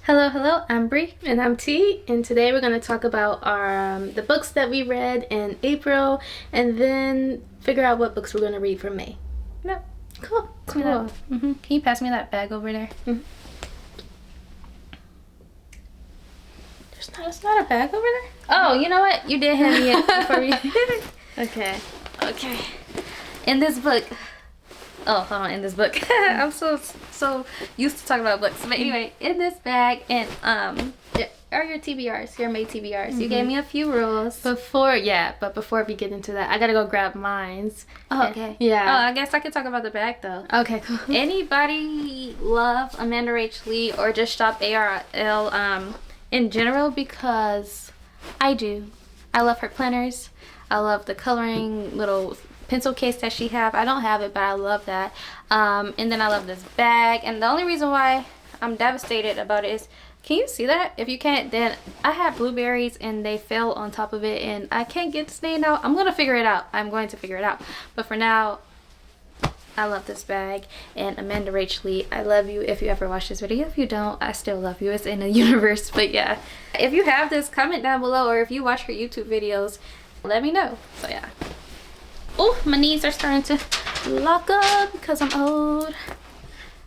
Hello, hello, I'm Bree. And I'm T, and today we're going to talk about our the books that we read in April, and then figure out what books we're going to read for May. Yep. Cool. Can you pass me that bag over there? There's not a bag over there? Oh, you know what? You did hand me it before we... Okay. In this book... Oh, hold on. In this book. I'm so used to talking about books. But anyway, in this bag, and are your TBRs, your May TBRs. You gave me a few rules. But before we get into that, I got to go grab mines. Oh, okay. Yeah. Oh, I guess I could talk about the bag, though. Okay, cool. Anybody love Amanda Rach Lee or just shop ARL in general? Because I do. I love her planners. I love the coloring little pencil case that she have. I don't have it, but I love that. And then I love this bag. And the only reason why I'm devastated about it is, can you see that? If you can't, then I have blueberries and they fell on top of it and I can't get the stain out. I'm going to figure it out. But for now, I love this bag. And Amanda Rach Lee, I love you if you ever watch this video. If you don't, I still love you. It's in the universe. But yeah, if you have this, comment down below. Or if you watch her YouTube videos, let me know. So yeah. Oh, my knees are starting to lock up because I'm old.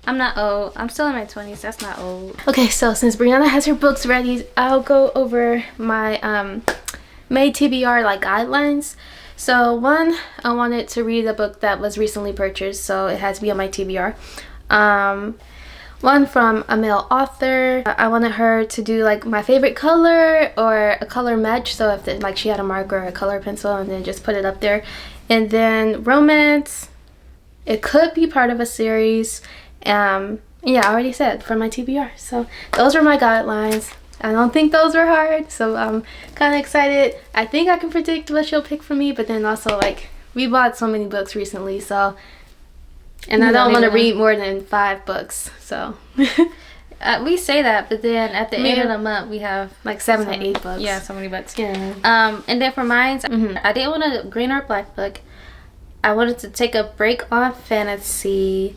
I'm not old. I'm still in my 20s. That's not old. Okay, so since Brianna has her books ready, I'll go over my May TBR guidelines. So one, I wanted to read a book that was recently purchased, so it has to be on my TBR. One from a male author. I wanted her to do my favorite color or a color match. So if she had a marker or a color pencil, and then just put it up there. And then romance. It could be part of a series. Yeah, I already said for my TBR. So those were my guidelines. I don't think those were hard, so I'm kind of excited. I think I can predict what she'll pick for me, but then also we bought so many books recently, so I don't want to read more than 5 books. So we say that, but then at the end of the month we have 7 to 8 books. Yeah, so many books. Yeah. And then for mine, I didn't want a green or black book. I wanted to take a break on fantasy.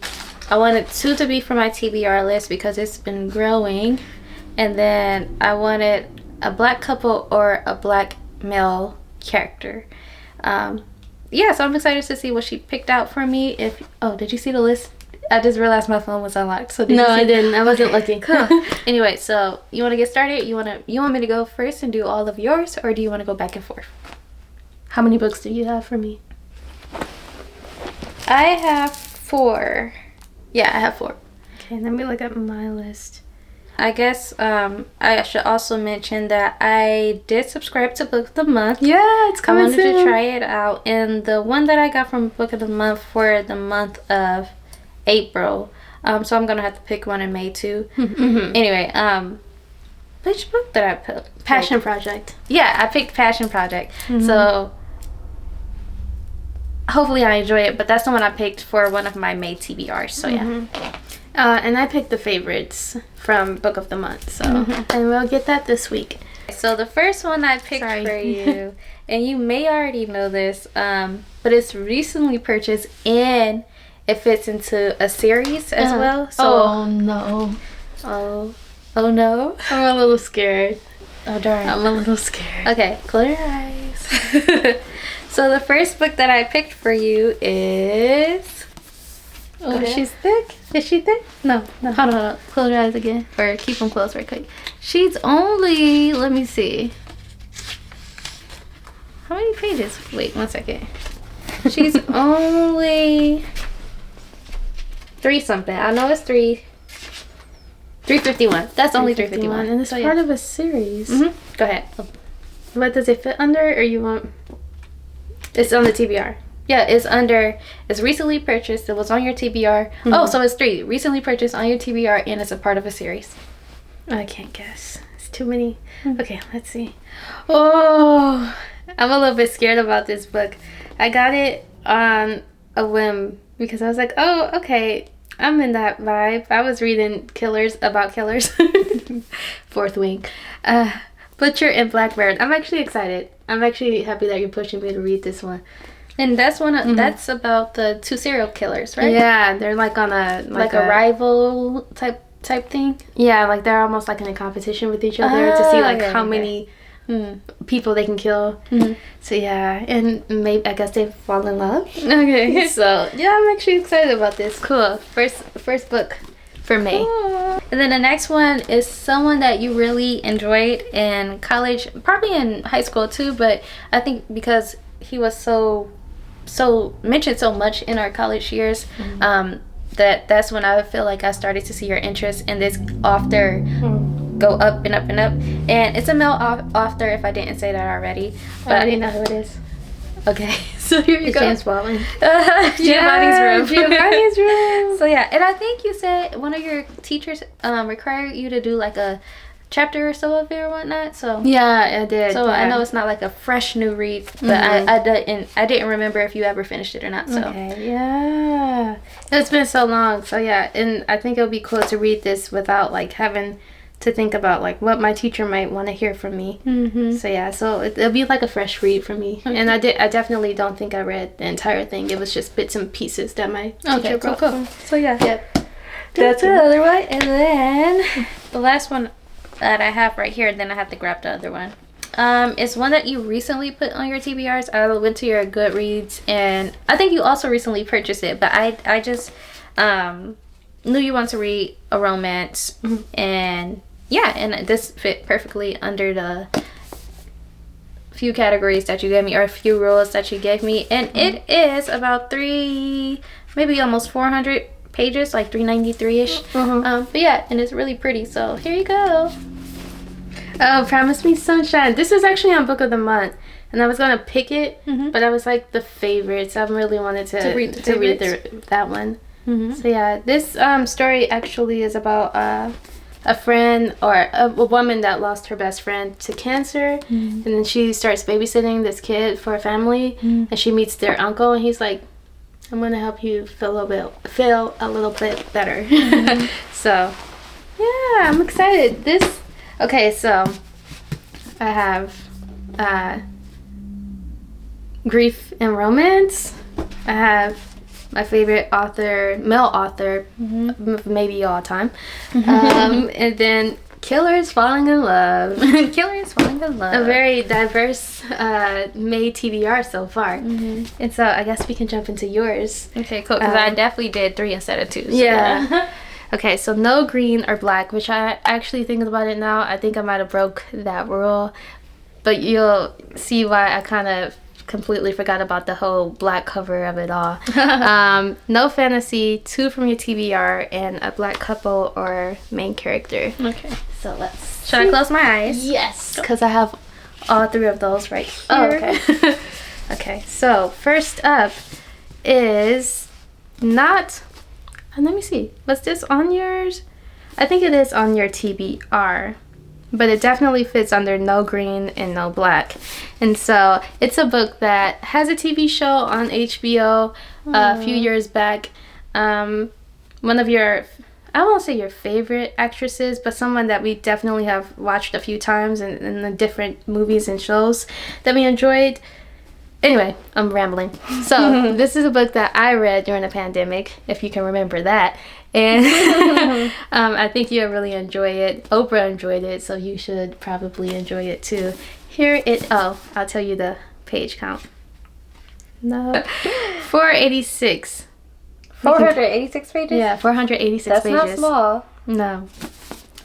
I wanted 2 to be for my TBR list because it's been growing. And then I wanted a black couple or a black male character. Yeah, so I'm excited to see what she picked out for me. Did you see the list? I just realized my phone was unlocked. So I didn't. I wasn't looking. Cool. Anyway, so you want to get started? You want me to go first and do all of yours, or do you want to go back and forth? How many books do you have for me? I have 4. Yeah, I have 4. Okay, let me look at my list. I guess I should also mention that I did subscribe to Book of the Month. Yeah, it's coming soon. I wanted to try it out. And the one that I got from Book of the Month for the month of April. So I'm going to have to pick one in May too. Anyway, which book did I pick? Passion Project. Yeah, I picked Passion Project. So hopefully I enjoy it. But that's the one I picked for one of my May TBRs. So yeah. And I picked the favorites from Book of the Month, so and we'll get that this week. So the first one I picked for you, and you may already know this, but it's recently purchased and it fits into a series as well. So oh no! Oh no! I'm a little scared. Oh darn! I'm a little scared. Okay, close your eyes. So the first book that I picked for you is. Oh, she's thick? Is she thick? No. Hold on. Close your eyes again. Or keep them closed right quick. She's only, let me see. How many pages? Wait, 1 second. She's only 3 something. I know it's 351. That's only 351. And it's part of a series. Go ahead. What does it fit under, or you want? It's on the TBR. Yeah, it's recently purchased. It was on your TBR. Oh, so it's 3. Recently purchased on your TBR, and it's a part of a series. I can't guess. It's too many. Okay, let's see. Oh, I'm a little bit scared about this book. I got it on a whim because I was like, oh, okay, I'm in that vibe. I was reading killers about killers. 4th Wing. Butcher and Blackbird. I'm actually excited. I'm actually happy that you're pushing me to read this one. And that's that's about the 2 serial killers, right? Yeah, they're on a a rival type type thing. Yeah, like they're almost like in a competition with each other to see like how many people they can kill. So yeah, and maybe I guess they fall in love. Okay. So yeah, I'm actually excited about this. Cool. First book for May. Cool. And then the next one is someone that you really enjoyed in college, probably in high school too, but I think because he was so mentioned so much in our college years, that's when I feel like I started to see your interest in this author go up and up and up. And it's a male author, if I didn't say that already. But I didn't know who it is. Okay, so here you go. James Baldwin. Giovanni's room. Giovanni's room. So yeah, and I think you said one of your teachers required you to do like a chapter or so of it or whatnot. So yeah, I did. So yeah. I know it's not like a fresh new read, but I didn't remember if you ever finished it or not. So okay, yeah, it's been so long. So yeah, and I think it'll be cool to read this without like having to think about like what my teacher might want to hear from me. So yeah, so it'll be like a fresh read for me. And I definitely don't think I read the entire thing. It was just bits and pieces that my teacher brought. Cool. So yeah, that's the other one. And then the last one that I have right here, then I have to grab the other one. It's one that you recently put on your TBRs. I went to your Goodreads, and I think you also recently purchased it, but I just knew you wanted to read a romance, and yeah, and this fit perfectly under the few categories that you gave me, or a few rules that you gave me, and it is about maybe almost 400 pages, like 393-ish. But yeah, and it's really pretty, so here you go. Oh, Promise Me Sunshine. This is actually on Book of the Month, and I was gonna pick it, but I was like the favorites. I really wanted to read that one. So yeah, this story actually is about a friend or a woman that lost her best friend to cancer, and then she starts babysitting this kid for a family, and she meets their uncle, and he's like, I'm gonna help you feel a little bit better. So yeah, I'm excited. Okay, so I have grief and romance. I have my favorite author, male author, maybe all time, and then Killers Falling in Love. Killers Falling in Love. A very diverse May TBR so far. And so I guess we can jump into yours. Okay, cool. Because I definitely did 3 instead of 2. So yeah. Okay, so no green or black, which I actually thinking about it now, I think I might have broke that rule. But you'll see why I kind of completely forgot about the whole black cover of it all. No fantasy, 2 from your TBR, and a black couple or main character. Okay. So let's... Should I close my eyes? Yes, because I have all 3 of those right here. Oh, okay. Okay, so first up is not... let me see. Was this on yours? I think it is on your TBR. But it definitely fits under no green and no black. And so it's a book that has a TV show on HBO a few years back. One of your, I won't say your favorite actresses, but someone that we definitely have watched a few times in the different movies and shows that we enjoyed. Anyway, I'm rambling. So this is a book that I read during the pandemic, if you can remember that. And I think you'll really enjoy it. Oprah enjoyed it, so you should probably enjoy it too. I'll tell you the page count. No. 486. 486 pages? Yeah, 486 That's pages. not small. No.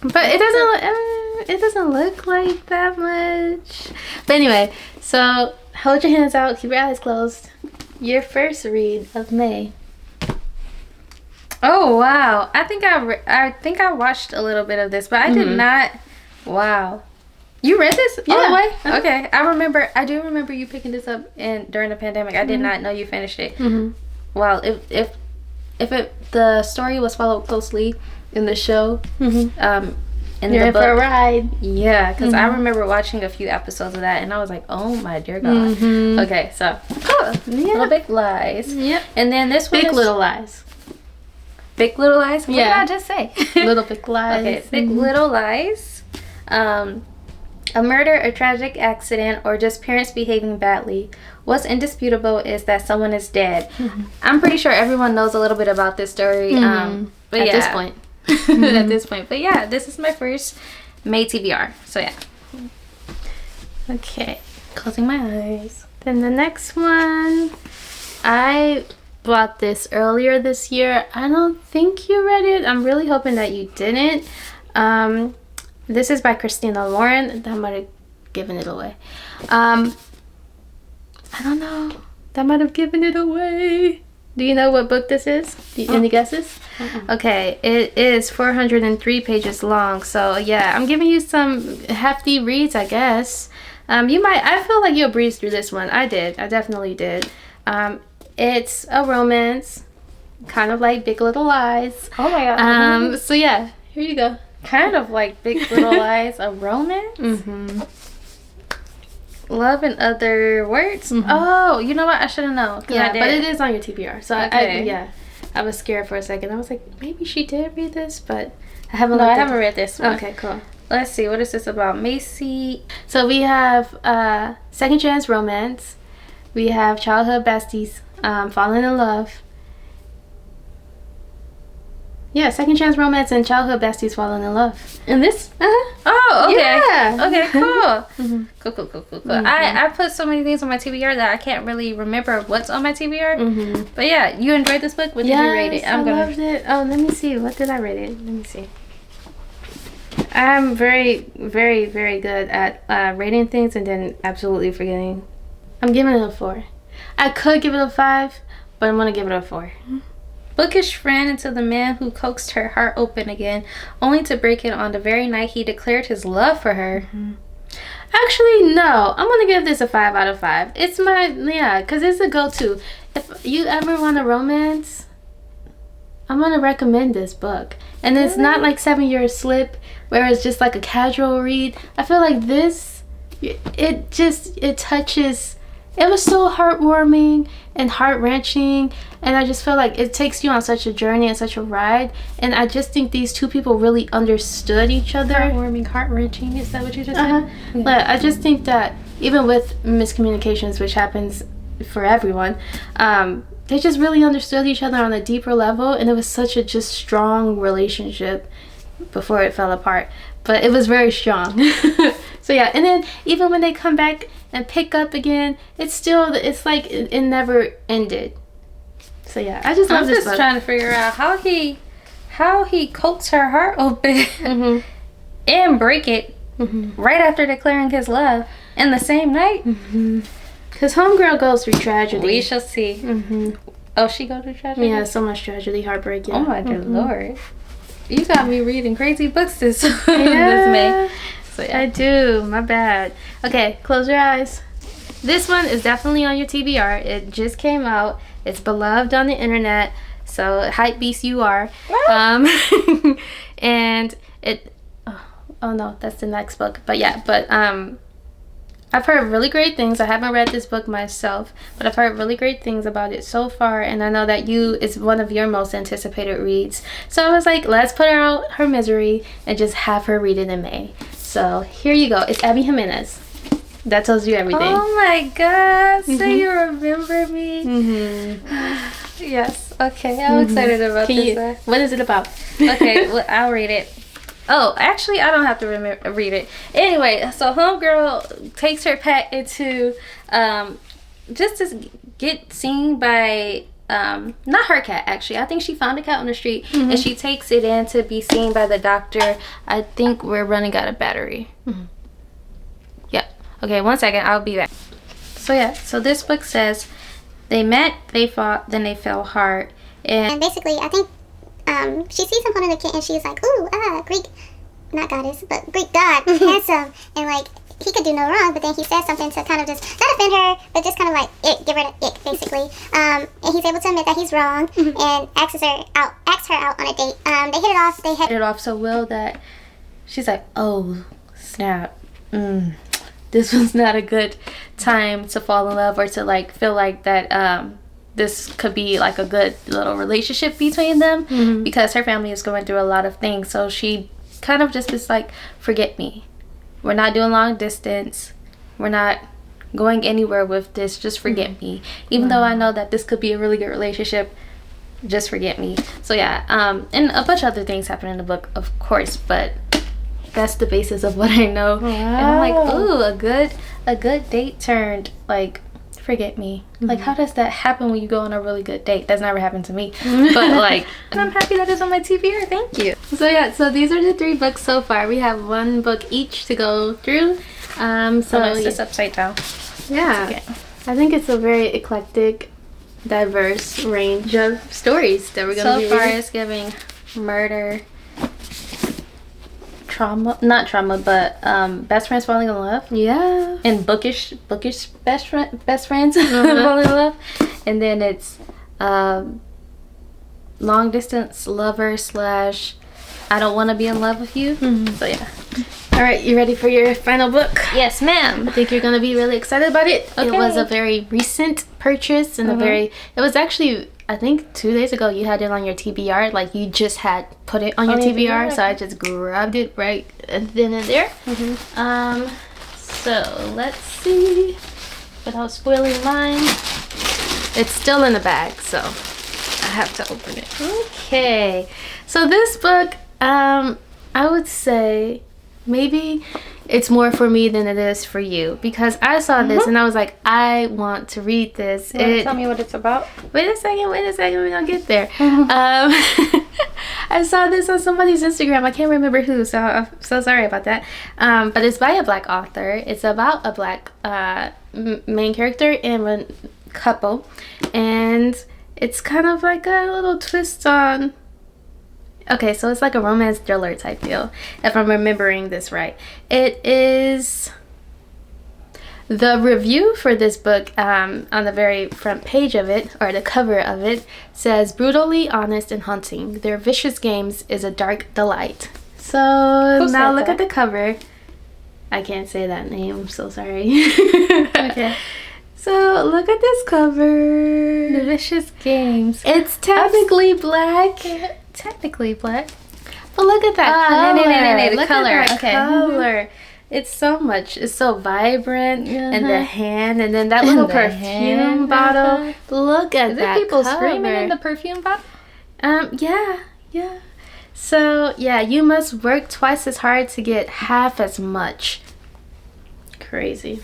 But it doesn't look like that much. But anyway, so hold your hands out, keep your eyes closed. Your first read of May. Oh wow! I think I watched a little bit of this, but I did not. Wow, you read this all the way? Okay, I do remember you picking this up during the pandemic. I did not know you finished it. Wow, if the story was followed closely in the show, You're in for a ride. Yeah, because I remember watching a few episodes of that, and I was like, oh my dear God. Okay, so Little Big Lies. Yep. And then this one Big Little Lies. Big Little Lies? What did I just say? Little Big Lies. Okay, Big Little Lies. A murder, a tragic accident, or just parents behaving badly. What's indisputable is that someone is dead. I'm pretty sure everyone knows a little bit about this story. But at this point. at this point. But yeah, this is my first May TBR. So yeah. Okay. Closing my eyes. Then the next one, I bought this earlier this year. I don't think you read it. I'm really hoping that you didn't. This is by Christina Lauren. That might have given it away. I don't know. That might have given it away. Do you know what book this is? Any guesses? Okay, it is 403 pages long. So yeah, I'm giving you some hefty reads, I guess. I feel like you'll breeze through this one. I definitely did. It's a romance, kind of like Big Little Lies. Oh my god. So yeah, here you go. Kind of like Big Little Lies, a romance. Love in Other Words. Oh, you know what? I should have known. Yeah, but it is on your TBR. So okay. I was scared for a second. I was like, maybe she did read this, but I haven't. No, I haven't read this one. Okay, cool. Let's see. What is this about? Macy. So we have second chance romance. We have childhood besties falling in love. Yeah, second chance romance and childhood besties falling in love. And this? Oh, okay. Yeah. Okay, cool. Cool. I put so many things on my TBR that I can't really remember what's on my TBR. But yeah, you enjoyed this book? What did you rate it? I loved it. Oh, let me see. What did I rate it? Let me see. I'm very, very, very good at rating things and then absolutely forgetting. I'm giving it a 4. I could give it a 5, but I'm going to give it a 4. Bookish friend until the man who coaxed her heart open again, only to break it on the very night he declared his love for her. Actually, no. I'm going to give this a 5 out of 5. It's because it's a go-to. If you ever want a romance, I'm going to recommend this book. And it's not like 7 Years Slip, where it's just like a casual read. I feel like this, it touches. It was so heartwarming and heart-wrenching, and I just feel like it takes you on such a journey and such a ride, and I just think these two people really understood each other. Heartwarming, heart-wrenching, is that what you just said? Yeah. But I just think that even with miscommunications, which happens for everyone, they just really understood each other on a deeper level, and it was such a just strong relationship before it fell apart. But it was very strong. So yeah, and then even when they come back and pick up again, it's like it never ended. So yeah, I just love this book. I'm just trying to figure out how he coaxed her heart open and break it right after declaring his love in the same night. Because homegirl goes through tragedy. We shall see. Oh, she go through tragedy? Yeah, so much tragedy, heartbreak. Yeah. Oh my dear Lord. You got me reading crazy books this May. So, yeah. I do. My bad. Okay, close your eyes. This one is definitely on your TBR. It just came out. It's beloved on the internet. So hype beast you are. And it. Oh no, that's the next book. But yeah, I've heard really great things. I haven't read this book myself, but I've heard really great things about it so far, and I know that it's one of your most anticipated reads. So I was like, let's put her out her misery and just have her read it in May. So here you go. It's Abby Jimenez. That tells you everything. Oh my God. So you remember me? Yes. Okay. I'm excited about this. What is it about? Okay. Well, I'll read it. Oh, actually, I don't have to read it. Anyway, so homegirl takes her pet into just to get seen by not her cat, actually. I think she found a cat on the street and she takes it in to be seen by the doctor. I think we're running out of battery. Yeah. Okay, 1 second. I'll be back. So yeah, so this book says they met, they fought, then they fell hard. And basically, I think she sees him holding the kitten and she's like, ooh, Greek, not goddess, but Greek god, handsome, and like, he could do no wrong, but then he says something to kind of just, not offend her, but just kind of like, give her an ick, basically, and he's able to admit that he's wrong, and asks her out on a date. They hit it off, so well that she's like, oh, snap, this was not a good time to fall in love or to like, feel like that, this could be like a good little relationship between them because her family is going through a lot of things. So she kind of just is like, forget me. We're not doing long distance. We're not going anywhere with this. Just forget me. Even though I know that this could be a really good relationship, Just Forget Me. So yeah, and a bunch of other things happen in the book, of course, but that's the basis of what I know. Wow. And I'm like, ooh, a good date turned like forget me. Like, how does that happen when you go on a really good date? That's never happened to me. But like, and I'm happy that it's on my TBR. Thank you. So yeah, so these are the 3 books so far. We have 1 book each to go through. So It's just upside down. yeah, Okay. I think it's a very eclectic, diverse range of stories that we're gonna So be far, reading. it's giving murder, trauma, not trauma, but best friends falling in love, Yeah. and bookish best friends falling in love, and then it's long distance lover / I don't want to be in love with you. So yeah. All right, you ready for your final book? Yes, ma'am. I think you're gonna be really excited about it. It Okay. was a very recent purchase and it was actually, I think 2 days ago you had it on your TBR. Like you just had put it on your your TBR, TBR. so I just grabbed it right then and there. So let's see, without spoiling mine. It's still in the bag, so I have to open it. Okay, so this book, I would say maybe it's more for me than it is for you, because I saw this and I was like, I want to read this. Tell me what it's about. Wait a second, we're gonna get there. I saw this on somebody's Instagram. I can't remember who, so I'm so sorry about that. But it's by a Black author. It's about a Black main character and a couple, and it's kind of like a little twist on. Okay, so it's like a romance thriller type deal, if I'm remembering this right. It is. The review for this book, on the very front page of it, or the cover of it, says, brutally honest and haunting. Their vicious games is a dark delight. So now look at the cover. I can't say that name, I'm so sorry. Okay. So look at this cover. The Vicious Games. It's technically black. Technically black. But look at that color. The Look color. at that Okay. color. It's so much. It's so vibrant. And the hand. And then that And little the perfume hand. bottle. Look at Is that it people color. screaming in the perfume bottle? Yeah. So, yeah, you must work twice as hard to get half as much. Crazy.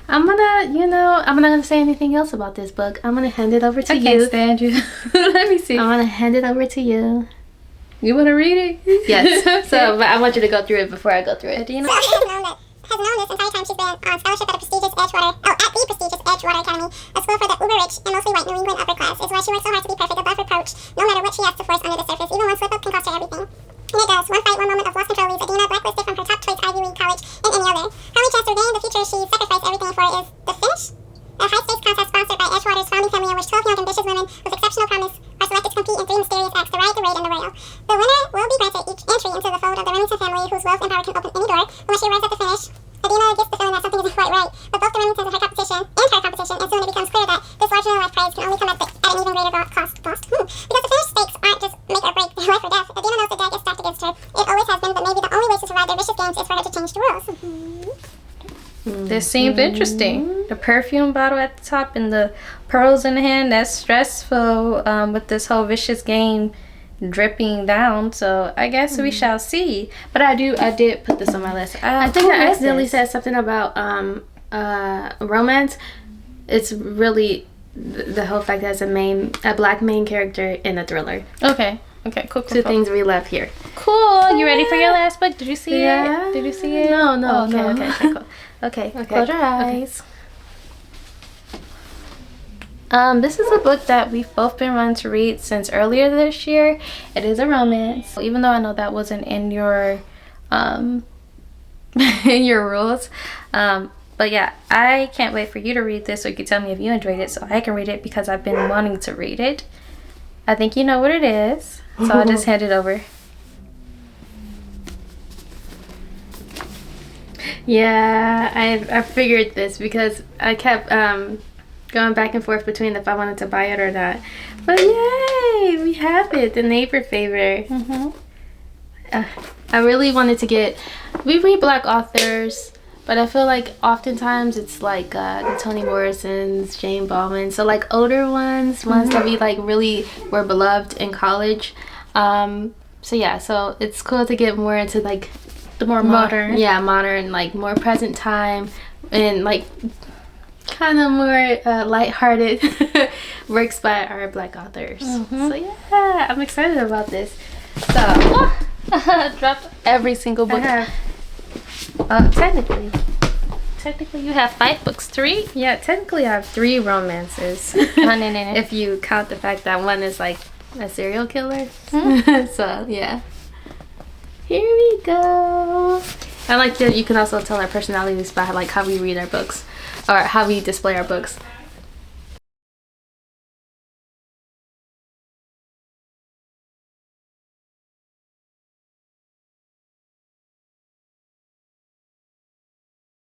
I'm not gonna say anything else about this book. I'm gonna hand it over to I you. can't stand you. Let me see. I'm gonna hand it over to you. You want to read it? Yes. Okay. So, but I want you to go through it before I go through it. Do you know? So has known this entire time she's been on scholarship at the prestigious Edgewater Academy, a school for the uber-rich and mostly white New England upper class, is why she works so hard to be perfect above reproach, no matter what she has to force under the surface. Even one slip-up can cost her everything. And it does. One fight, one moment of lost control leaves Adina blacklisted from her top choice Ivy League college and any other. Her only chance to regain the future she sacrificed everything for is the finish? A high-stakes contest sponsored by Edgewater's founding family in which 12 young ambitious women with exceptional promise are selected to compete in 3 mysterious acts: the ride, the raid, and the rail. The winner will be granted each entry into the fold of the Remington family, whose wealth and power can open any door. And when she arrives at the finish, Adina gets the feeling that something isn't quite right. But both the Remingtons and her competition, and soon it becomes clear that this larger-than-life prize can only come at an even greater cost. Because the finish stakes aren't just make or break life or death. Adina knows the deck is stacked against her. It always has been, but maybe the only way to survive their vicious games is for her to change the rules. This seemed interesting. The perfume bottle at the top and the pearls in the hand. That's stressful with this whole vicious game dripping down. So I guess we shall see. But I did put this on my list. I think I accidentally said something about romance. It's really the whole fact that it's a black main character in a thriller. Okay. Cool. 2 things we left here. Cool. You ready for your last book? Did you see Yeah. it? Did you see it? No. Oh, No. okay. Cool. Okay. Close your eyes. This is a book that we've both been wanting to read since earlier this year. It is a romance. Even though I know that wasn't in your in your rules. But yeah, I can't wait for you to read this so you can tell me if you enjoyed it so I can read it because I've been wanting to read it. I think you know what it is. So I'll just hand it over. Yeah, I figured this because I kept going back and forth between if I wanted to buy it or not. But yay, we have it, the neighbor favor. I really wanted to get. We read Black authors But I feel like oftentimes it's like the Toni Morrisons, Jane Baldwin. So like older ones that we like really were beloved in college. So yeah, so it's cool to get more into like The more modern. Yeah, modern, like more present time and like kind of more lighthearted works by our Black authors. So yeah, I'm excited about this. So Drop every single book. Technically you have 5 books. 3? Yeah, technically I have 3 romances. If you count the fact that one is like a serial killer. So yeah. Here we go. I like that you can also tell our personalities by like how we read our books or how we display our books.